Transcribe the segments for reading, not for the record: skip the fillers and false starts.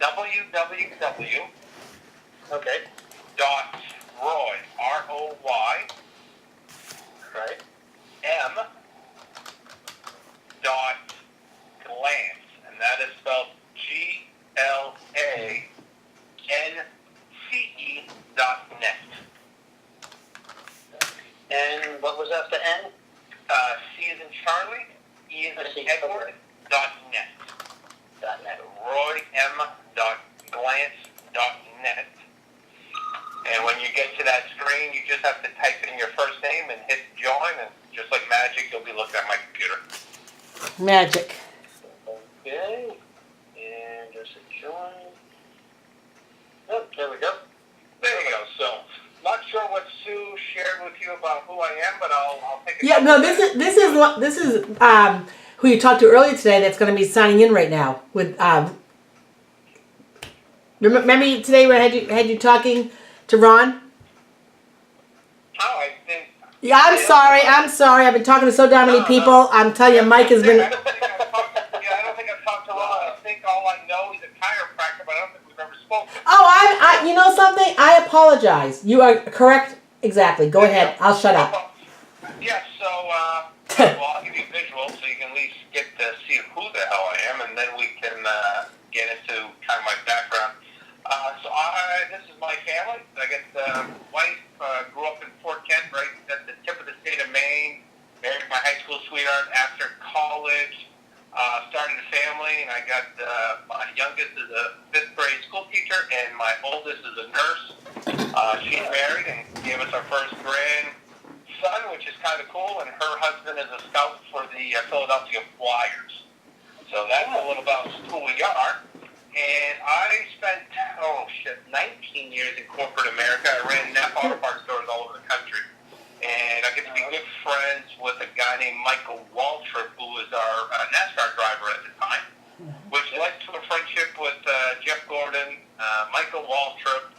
www. Okay. Roy, R-O-Y, Right. M. Glance, and that is spelled GLANCE.net. And what was after N? C is in Charlie, E is in Edward, .net. .net. RoyM.glance.net. And when you get to that screen, you just have to type in your first name and hit join, and just like magic, you'll be looking at my computer. Magic. Okay. And just a join. Oh, there we go. There you go. So, not sure what Sue shared with you about who I am, but I'll take it. Yeah, no, this is who you talked to earlier today. That's going to be signing in right now. With remember today when I had you talking to Ron? Oh, I think. Yeah, I'm sorry. I've been talking to so damn many people. I'm telling you, Mike has been. I don't think I've talked to Ron. I think all I know is a chiropractor, but I don't think we've ever spoken. Oh, I you know something? I apologize. You are correct. Exactly. Go ahead. I'll shut up. Yeah, so, well, I'll give you a visual so you can at least get to see who the hell I am, and then we can get into kind of my background. This is my family. I got wife, grew up in Fort Kent, right at the tip of the state of Maine. Married my high school sweetheart after college. Started a family, and I got my youngest is a 5th grade school teacher, and my oldest is a nurse. She's married and gave us our first grandson, which is kind of cool, and her husband is a scout for the Philadelphia Flyers. So that's a little about who we are. And I spent, 19 years in corporate America. I ran Napa Auto Parts stores all over the country. And I get to be good friends with a guy named Michael Waltrip, who was our NASCAR driver at the time, which led to a friendship with Jeff Gordon, Michael Waltrip,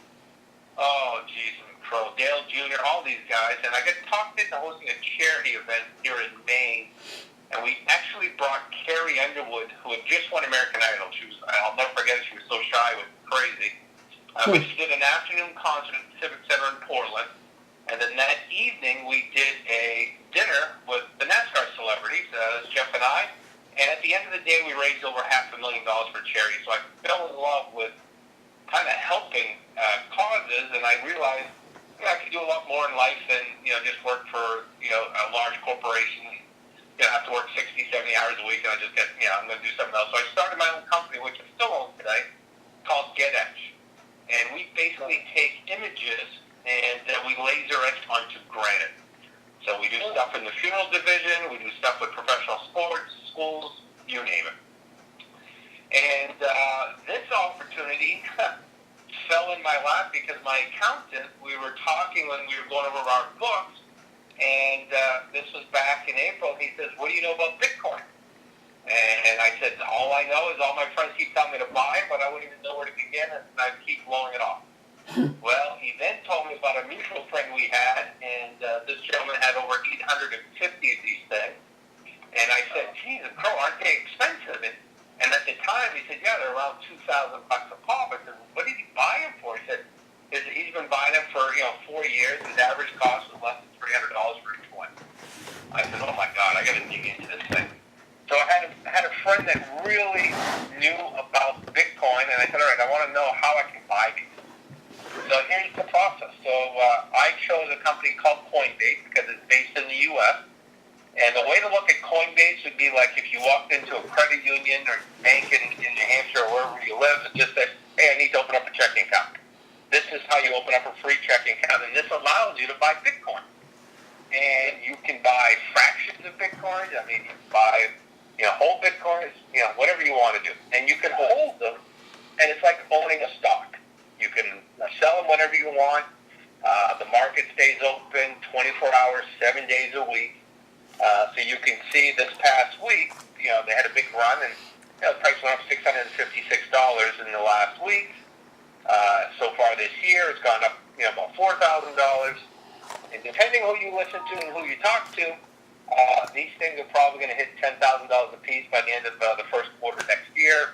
Dale Jr., all these guys. And I got talked into hosting a charity event here in Maine. And we actually brought Carrie Underwood, who had just won American Idol. I'll never forget it, she was so shy, it was crazy. But she did an afternoon concert at the Civic Center in Portland. And then that evening, we did a dinner with the NASCAR celebrities, Jeff and I. And at the end of the day, we raised over $500,000 for charity. So I fell in love with kind of helping causes, and I realized I could do a lot more in life than just work for a large corporation. I have to work 60, 70 hours a week, and I just get, I'm going to do something else. So I started my own company, which I still own today, called Get Etch. And we basically take images and we laser etch onto granite. So we do stuff in the funeral division, we do stuff with professional sports, schools, you name it. And this opportunity fell in my lap because my accountant, we were talking when we were going over our books, and this was back in April. He says, what do you know about Bitcoin? And I said, all I know is all my friends keep telling me to buy it, but I wouldn't even know where to begin, and I keep blowing it off. Well, he then told me about a mutual friend we had, and this gentleman had over 850 of these things. And I said, geez, aren't they expensive? And at the time, he said, yeah, they're around $2,000 a pop. I said, what did he buy them for? He said, he's been buying them for 4 years. His average cost was less than $300 for each one. I said, oh my God, I got to dig into this thing. So I had a friend that really knew about Bitcoin, and I said, all right, I want to know how I can buy these. So here's the process. So I chose a company called Coinbase because it's based in the U.S. And the way to look at Coinbase would be like if you walked into a credit union or bank in New Hampshire or wherever you live and just said, hey, I need to open up a checking account. This is how you open up a free checking account, and this allows you to buy Bitcoin. And you can buy fractions of Bitcoin. I mean, you can buy whole Bitcoins, whatever you want to do. And you can hold them, and it's like owning a stock. You can sell them whenever you want. The market stays open 24 hours, 7 days a week. So you can see this past week, they had a big run, and the price went up $656 in the last week. So far this year, it's gone up, about $4,000. And depending who you listen to and who you talk to, these things are probably going to hit $10,000 a piece by the end of the first quarter next year.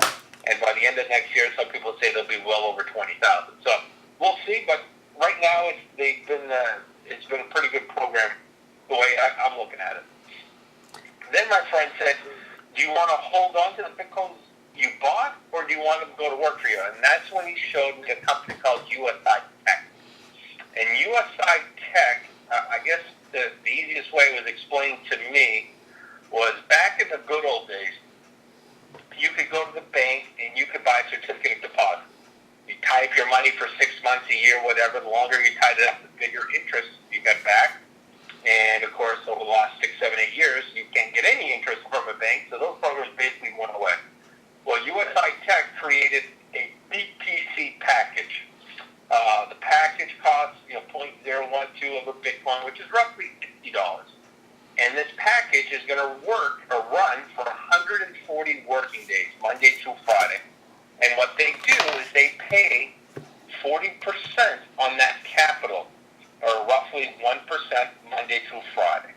and by the end of next year, some people say they'll be well over 20,000. So we'll see, but right now it's been a pretty good program the way I'm looking at it. Then my friend said, do you want to hold on to the Bitcoins you bought, or do you want them to go to work for you? And that's when he showed me a company called USI Tech. And USI Tech, I guess the easiest way it was explained to me was back in the good old days, you could go to the bank and you could buy a certificate of deposit. You tie up your money for 6 months, a year, whatever. The longer you tied it up, the bigger interest you got back. And, of course, over the last 6, 7, 8 years, you can't get any interest from a bank, so those programs basically went away. Well, USI Tech created a BTC package. The package costs, 0.012 of a Bitcoin, which is roughly $50. And this package is going to work or run for 140 working days, Monday through Friday. And what they do is they pay 40% on that capital, or roughly 1% Monday through Friday.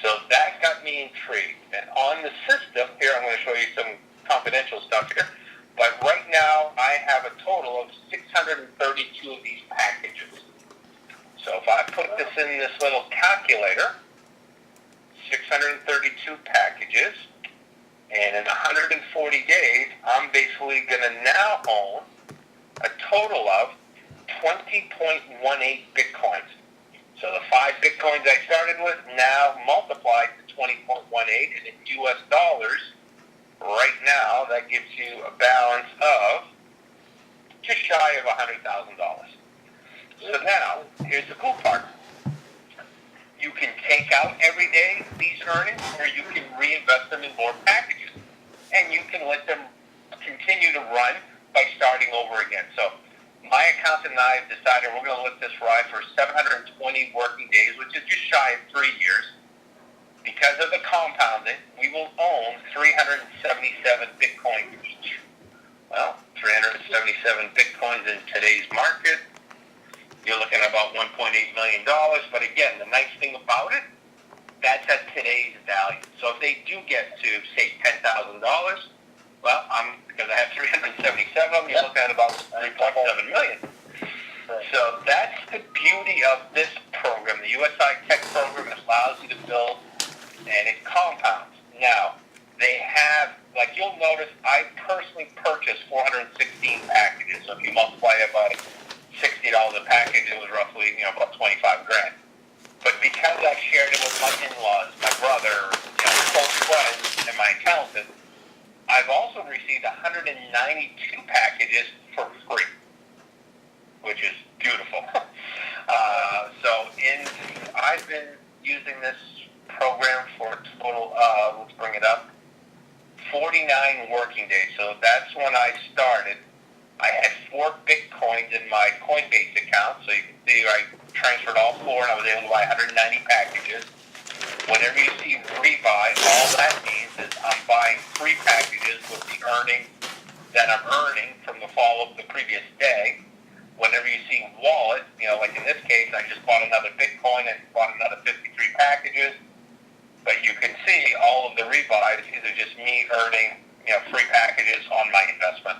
So that got me intrigued. And on the system, here I'm going to show you some confidential stuff here, but right now I have a total of 632 of these packages. So if I put this in this little calculator, 632 packages, and in 140 days, I'm basically going to now own a total of 20.18 Bitcoins. So the 5 Bitcoins I started with now multiplied to 20.18, and in US dollars, right now, that gives you a balance of just shy of $100,000. So now, here's the cool part. You can take out every day these earnings, or you can reinvest them in more packages. And you can let them continue to run by starting over again. So my accountant and I have decided we're going to let this ride for 720 working days, which is just shy of 3 years. Because of the compounding, we will own 377 Bitcoin each. Well, 377 Bitcoins in today's market, you're looking at about $1.8 million. But again, the nice thing about it, that's at today's value. So if they do get to, say, $10,000, well, because I have 377 of them, you're looking at about $3.7 million. So that's the beauty of this program. The USI Tech program allows you to build, and it compounds. Now, they have, like you'll notice, I personally purchased 416 packages. So if you multiply it by $60 a package, it was roughly, about 25 grand. But because I shared it with my in-laws, my brother, close friends, and my accountant, I've also received 192 packages for free, which is beautiful. I've been using this program for a total of, let's bring it up, 49 working days. So that's when I started. I had 4 Bitcoins in my Coinbase account, so you can see I transferred all 4, and I was able to buy 190 packages. Whenever you see rebuy, all that means is I'm buying 3 packages with the earnings that I'm earning from the fall of the previous day. Whenever you see wallet, like in this case, I just bought another Bitcoin and bought another 53 packages. But you can see all of the rebuys, these are just me earning, free packages on my investment.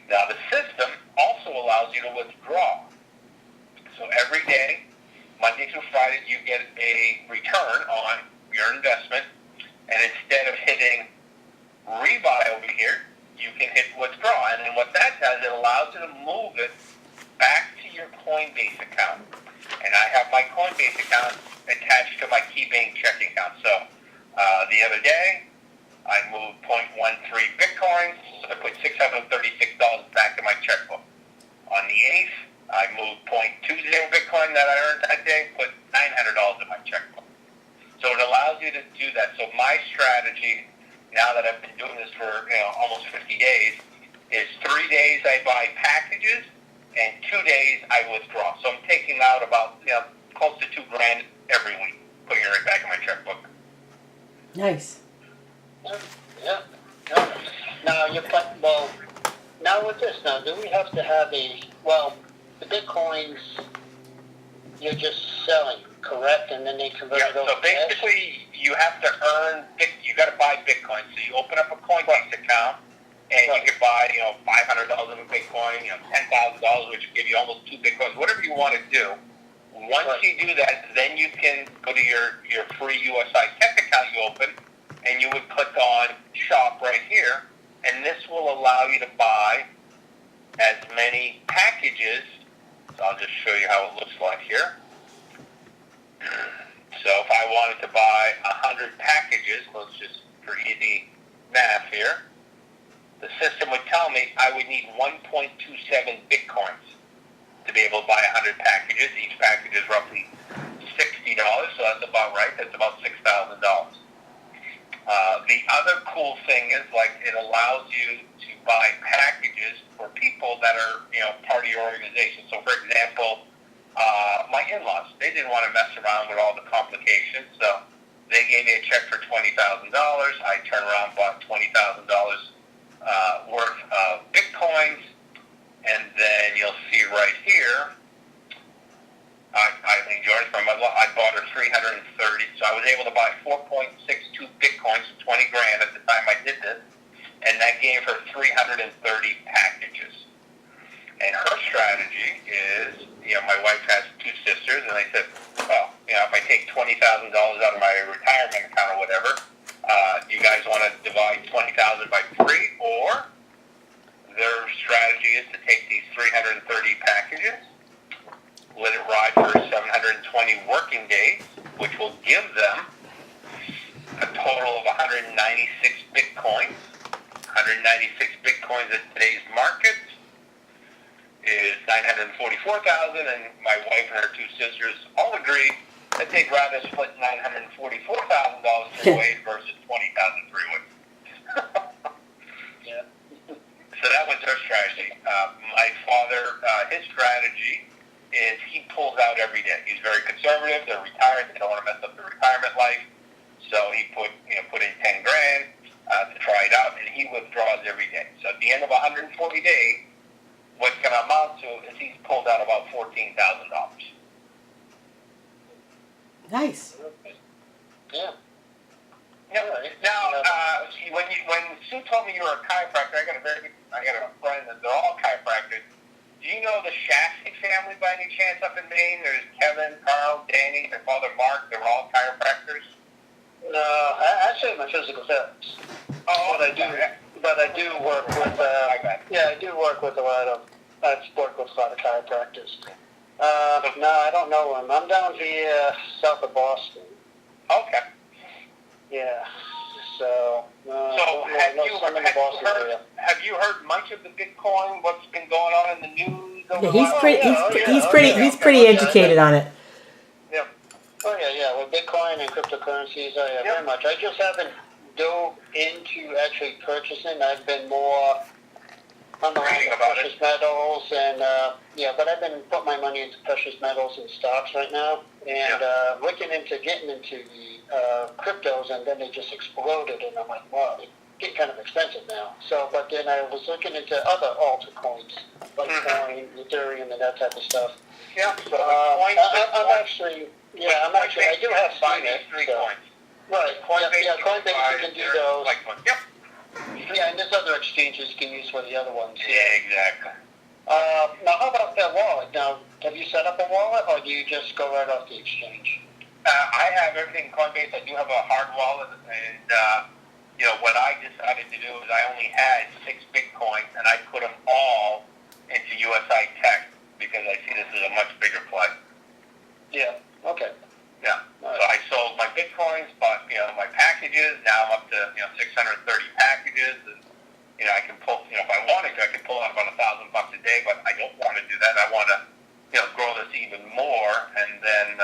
Now, the system also allows you to withdraw. So every day, Monday through Friday, you get a return on your investment. And instead of hitting rebuy over here, you can hit withdraw. And then what that does, it allows you to move it back to your Coinbase account. And I have my Coinbase account attached to my KeyBank checking account. So the other day, I moved 0.13 Bitcoins. So I put $636 back in my checkbook. On the 8th, I moved 0.20 Bitcoin that I earned that day, put $900 in my checkbook. So it allows you to do that. So my strategy, now that I've been doing this for almost 50 days, is 3 days I buy packages and 2 days I withdraw. So I'm taking out about close to $2 grand every week, putting it right back in my checkbook. Nice. Yeah. Now with this, do we have to have the Bitcoins you're just selling, correct? And then they convert it over so basically you have to earn, you got to buy Bitcoin. So you open up a Coinbase account, and Right. you could buy, $500 of a Bitcoin, $10,000, which would give you almost 2 Bitcoins, whatever you want to do. Once Right. you do that, then you can go to your free USI Tech account you open, and you would click on Shop right here, and this will allow you to buy as many packages. So I'll just show you how it looks like here. So if I wanted to buy 100 packages, let's just, for easy math here, the system would tell me I would need 1.27 Bitcoins to be able to buy 100 packages. Each package is roughly $60, so that's about right. That's about $6,000. The other cool thing is, it allows you to buy packages for people that are, part of your organization. So, for example, my in-laws, they didn't want to mess around with all the complications, so they gave me a check for $20,000. I turned around and bought $20,000 worth of Bitcoins, and then you'll see right here, Eileen George, I bought her 330, so I was able to buy 4.62 Bitcoins for 20 grand at the time I did this, and that gave her 330 packages. And her strategy is, my wife has 2 sisters, and they said, well, if I take $20,000 out of my retirement account or whatever, you guys want to divide 20,000 by 3, or their strategy is to take these 330 packages, let it ride for 720 working days, which will give them a total of 196 Bitcoins. 196 Bitcoins at today's market is $944,000, and my wife and her 2 sisters all agreed that they'd rather split $944,000 three ways versus $20,000 three ways. Yeah. So that was their strategy. My father, his strategy is he pulls out every day. He's very conservative. They're retired. They don't want to mess up their retirement life. So he put in 10 grand to try it out, and he withdraws every day. So at the end of 140 days, what's going to amount to is he's pulled out about $14,000. Nice. Yeah. Yep. Now, when Sue told me you were a chiropractor, I got a friend that they're all chiropractors. Do you know the Shasky family by any chance up in Maine? There's Kevin, Carl, Danny, their father Mark. They're all chiropractors. No, actually, I'm a physical therapist. Oh, But I do work with. I do work with a lot of. I've worked with a lot of chiropractors. No, I don't know them. I'm down here south of Boston. Okay. Yeah. So. Have you heard much of the Bitcoin? What's been going on in the news? Yeah, he's pretty educated on it. Oh yeah. With Bitcoin and cryptocurrencies, very much. I just haven't dove into actually purchasing. I've been more on the line of precious metals, and but I've been putting my money into precious metals and stocks right now, and looking into getting into the cryptos, and then they just exploded, and I'm like, wow, they get kind of expensive now. So, but then I was looking into other altcoins, Bitcoin, Ethereum, and that type of stuff. Yeah. So I do have buy these 3 coins. Right. Coinbase, Coinbase, you can do those. Yep. Yeah, and there's other exchanges you can use for the other ones. Yeah, exactly. Now, how about that wallet? Now, have you set up a wallet, or do you just go right off the exchange? I have everything in Coinbase. I do have a hard wallet, and what I decided to do is I only had 6 Bitcoins, and I put them all into USI Tech because I see this as a much bigger play. Yeah. Okay. Yeah. So I sold my Bitcoins, bought my packages. Now I'm up to 630 packages, and I can pull. If I wanted to, I could pull out about $1,000 a day, but I don't want to do that. I want to grow this even more, and then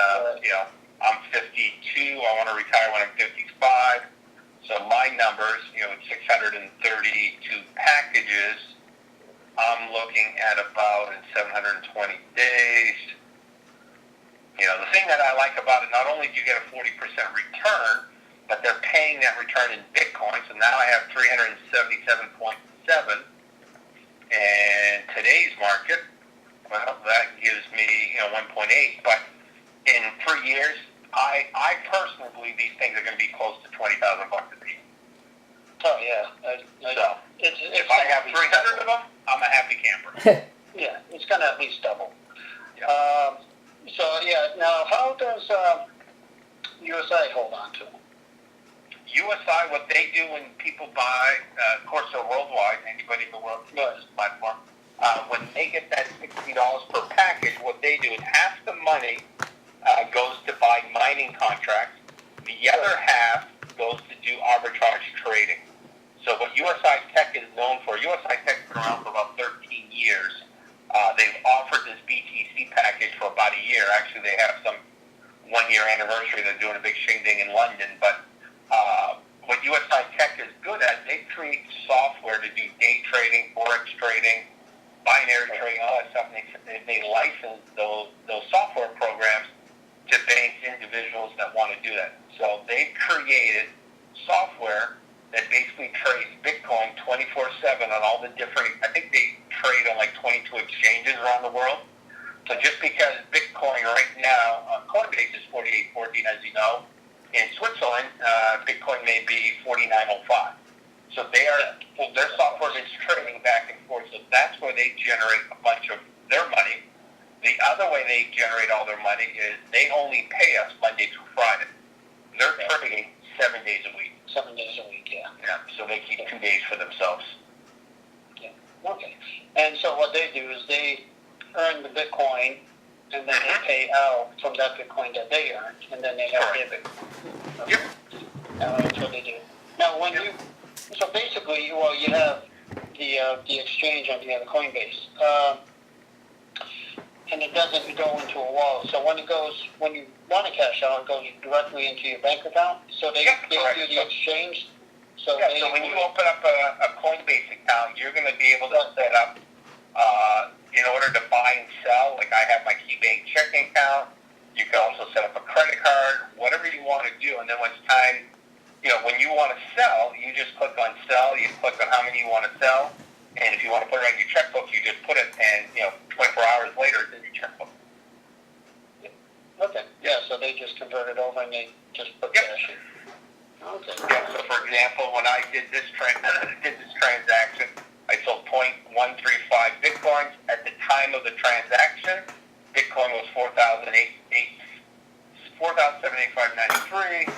I'm 52. I want to retire when I'm 55. So my numbers, 632 packages. I'm looking at about in 720 days. The thing that I like about it, not only do you get a 40% return, but they're paying that return in Bitcoin. So now I have 377.7. And today's market, well, that gives me 1.8. But in 3 years, I personally believe these things are going to be close to $20,000 a piece. Oh yeah. If I have 300 of them, I'm a happy camper. Yeah, it's gonna at least double. Yeah. So yeah, now how does USI hold on to them? USI, what they do when people buy, of course they're worldwide, anybody in the world can use this platform. When they get that $60 per package, what they do is half the money goes to buy mining contracts. The other half goes to do arbitrage trading. So what USI Tech is known for, USI Tech's been around for about 13 years. They've offered this BTC package for about a year. Actually, they have some one-year anniversary. They're doing a big shindig in London. But what USI Tech is good at, they create software to do day trading, forex trading, binary trading, all that stuff. And they license those software programs to banks, individuals that want to do that. So they've created software that basically trades Bitcoin 24/7 on all the different, I think they trade on like 22 exchanges around the world. So just because Bitcoin right now, Coinbase is 48.14, as you know, in Switzerland, Bitcoin may be 49.05. So their software is trading back and forth. So that's where they generate a bunch of their money. The other way they generate all their money is they only pay us Monday through Friday. They're trading 7 days a week. 7 days a week, yeah. Yeah. So they keep 2 days for themselves. Yeah. Okay. And so what they do is they earn the Bitcoin, and then they pay out from that Bitcoin that they earned, and then they have their Bitcoin. Okay. Yep. That's what they do. Now, when you, so basically, well, you have the exchange on the other Coinbase, and it doesn't go into a wallet. So when you want to cash out, it goes directly into your bank account. So they do the exchange. So so when you open up a Coinbase account, you're going to be able to set up, in order to buy and sell, like I have my KeyBank checking account. You can also set up a credit card, whatever you want to do. And then when it's time, when you want to sell, you just click on sell. You click on how many you want to sell. And if you want to put it on your checkbook, you just put it, and 24 hours later, it's in your checkbook. Okay. Yeah. So they just convert it over and they just put cash in. Okay. Yeah. So for example, when I did this transaction, I sold 0.135 Bitcoins. At the time of the transaction, Bitcoin was $4,785.93.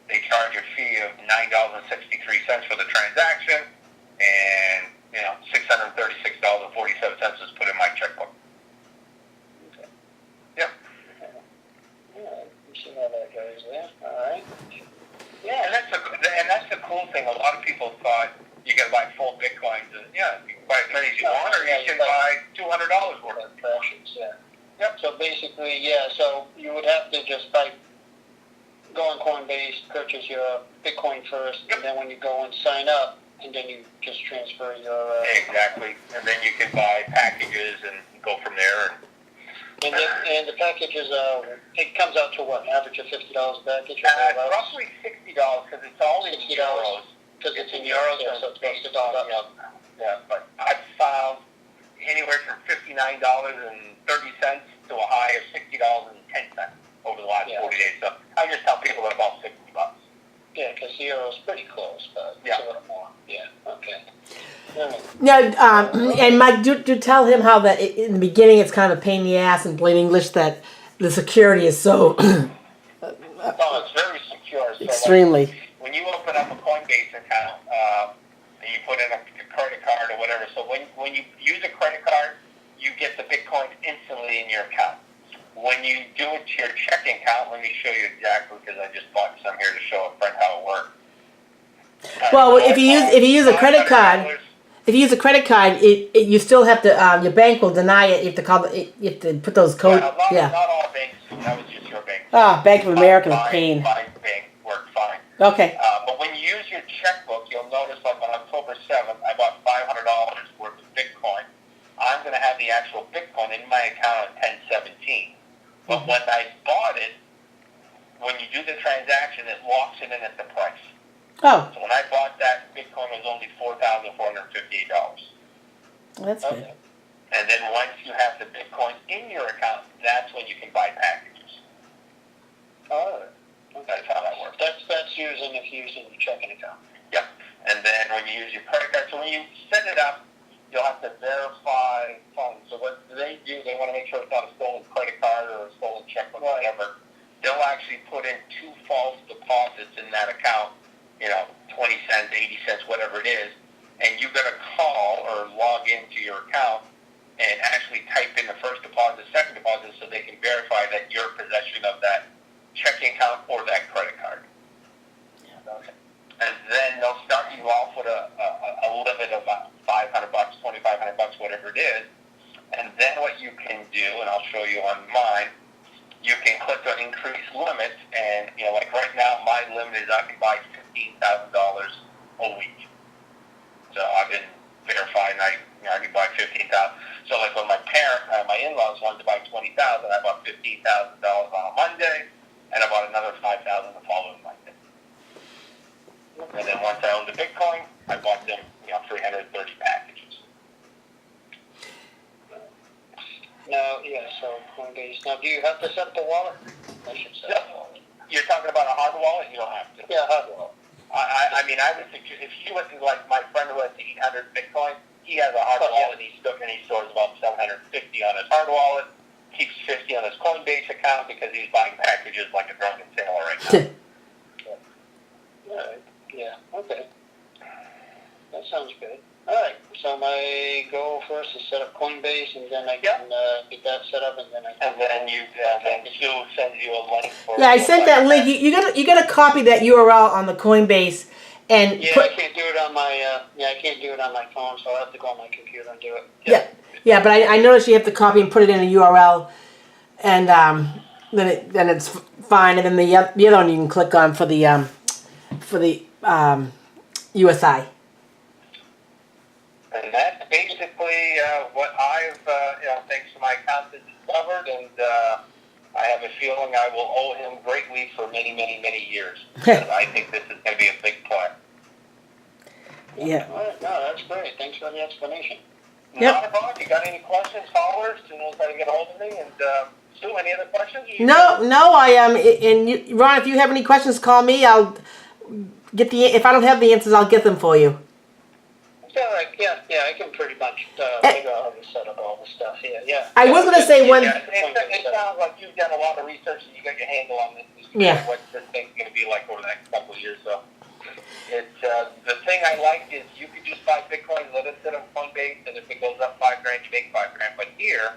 They charge a fee of $9.63 for the transaction, and $636.47 was put in my checkbook. Okay. Yep. Yeah, you see how that goes there. All right. Yeah, and that's the cool thing. A lot of people thought you got to buy full Bitcoins, and you can buy as many as you want, or you can buy $200 worth of fractions. Yeah. Yep. So basically, so you would have to just go on Coinbase, purchase your Bitcoin first, and then when you go and sign up, and then you just transfer your... Exactly. And then you can buy packages and go from there. And the packages, it comes out to what, average of $50 a package? Roughly $60, because it's all in euros. Because it's in euros, so it's close to $1. Yeah, but I've found anywhere from $59.30 to a high of $60.10 over the last 40 days. So I just tell people they're about $60. Yeah, because the euro's pretty close, but it's a little more. Yeah, okay. Now, and Mike, do tell him how that in the beginning it's kind of a pain in the ass in plain English that the security is so... it's very secure. So extremely. When you open up a Coinbase account, and you put in a credit card or whatever, so when you use a credit card, you get the Bitcoin instantly in your account. When you do it to your checking account, let me show you exactly, because I just bought some here to show a friend how it works. Well, if you use a credit card, you still have to. Your bank will deny it. You have to call. You have to put those codes. Not all banks. That was just your bank. Bank of America is a pain. My bank worked fine. Okay. But when you use your checkbook, you'll notice like on October 7th, I bought $500 worth of Bitcoin. I'm going to have the actual Bitcoin in my account at 10/17. But when I bought it, when you do the transaction, it locks it in at the price. Oh. So when I bought that, Bitcoin was only $4,458. That's good. And then once you have the Bitcoin in your account, that's when you can buy packages. Oh, That's how that works. That's using if you're using your checking account. Yep. And then when you use your credit card, so when you set it up, you'll have to verify funds. So what they do, they want to make sure it's not a stolen credit card or a stolen checkbook or whatever. They'll actually put in 2 false deposits in that account, 20 cents, 80 cents, whatever it is, and you got to call or log into your account and actually type in the first deposit, second deposit, so they can verify that you're in possession of that checking account or that credit card. Okay. And then they'll start you off with a limit of $500, $2,500, whatever it is. And then what you can do, and I'll show you on mine, you can click on increase limits, and like right now, my limit is I can buy $15,000 a week. So I've been verifying I can buy $15,000. So like when my in-laws wanted to buy $20,000, I bought $15,000 on a Monday, and I bought another $5,000 the following Monday. And then once I owned the Bitcoin, I bought them 330 packages. Now, so Coinbase. Now, do you have to set the wallet? I should say. No, you're talking about a hard wallet? You don't have to. Yeah, hard wallet. I would suggest, if you went to like my friend who has 800 Bitcoin, he has a hard wallet, and he stores about 750 on his hard wallet, keeps 50 on his Coinbase account because he's buying packages like a drunken sailor right now. Yeah, okay. That sounds good. Alright, so my goal first is set up Coinbase, and then I can get that set up, and then I can... And then Sue sends you a link for... Yeah, I sent that link. You gotta copy that URL on the Coinbase and Yeah, I can't do it on my, I can't do it on my phone, so I'll have to go on my computer and do it. Yeah, but I noticed you have to copy and put it in a URL, and then it's fine. And then the other one you can click on for the USI. And that's basically what I've, thanks to my accountant, discovered, and I have a feeling I will owe him greatly for many, many, many years. I think this is going to be a big play. Yeah. All right, no, that's great. Thanks for the explanation. Yep. Not a problem. You got any questions, hollers, and we'll try to get a hold of me. And Sue, any other questions? No, I am. And Ron, if you have any questions, call me. I'll get if I don't have the answers, I'll get them for you. Yeah, I can pretty much figure out how to set up all the stuff here. Yeah. I was gonna say one. It sounds like you've done a lot of research and you got your handle on this. What this thing's going to be like over the next couple of years. So it's the thing I like is you could just buy Bitcoin, let it sit on Coinbase, and if it goes up $5,000, you make $5,000. But here,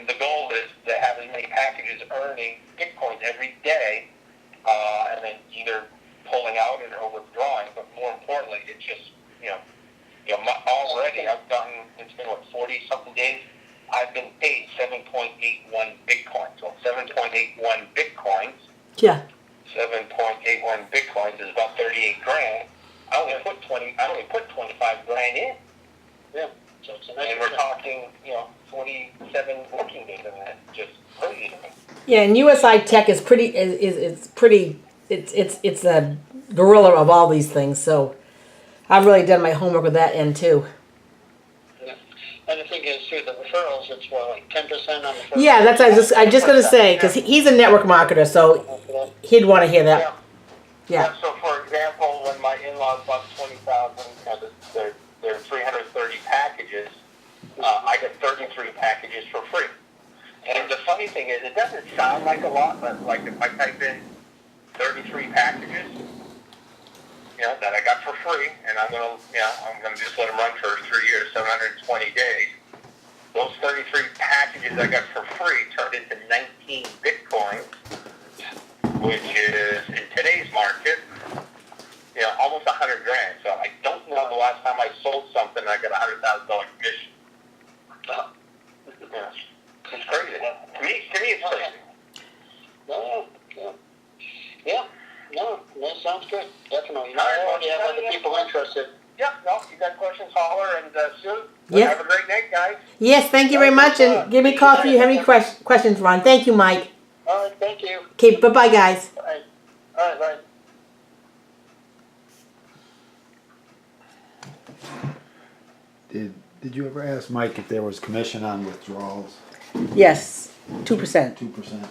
the goal is to have as many packages earning Bitcoins every day, and then either pulling out or withdrawing. But more importantly, it's just already I've gotten, it's been 40 something days. I've been paid 7.81 Bitcoin. So 7.81 Bitcoins. Yeah. 7.81 Bitcoins is about 38 grand. I only put 25 grand in. Yeah. So it's a nice and we're talking, 47 working days of that. Just crazy to me. Yeah, and USI Tech is pretty. It's a gorilla of all these things. So I've really done my homework with that end too. Yeah. And the thing is, too, the referrals, it's like 10% on the first. Yeah, that's what I just gonna say, because he's a network marketer, so he'd want to hear that. Yeah. So, for example, when my in-laws bought 20,000, their 330 packages, I got 33 packages for free. And the funny thing is, it doesn't sound like a lot, but like if I type in 33 packages, that I got for free, and I'm gonna just let them run for 3 years, 720 days. Those 33 packages I got for free turned into 19 Bitcoins, which is in today's market, almost 100 grand. So I don't know the last time I sold something I got a $100,000 commission. It's crazy. To me, it's crazy. No, that sounds good. Definitely. I already have other people interested. Yeah, no, you got questions, holler, and Sue, Yes. have a great night, guys. Yes, thank you very much, and give me a call if you have any questions, Ron. Thank you, Mike. All right, thank you. Okay, bye-bye, guys. All right, bye. Did you ever ask Mike if there was commission on withdrawals? Yes, 2%. 2%.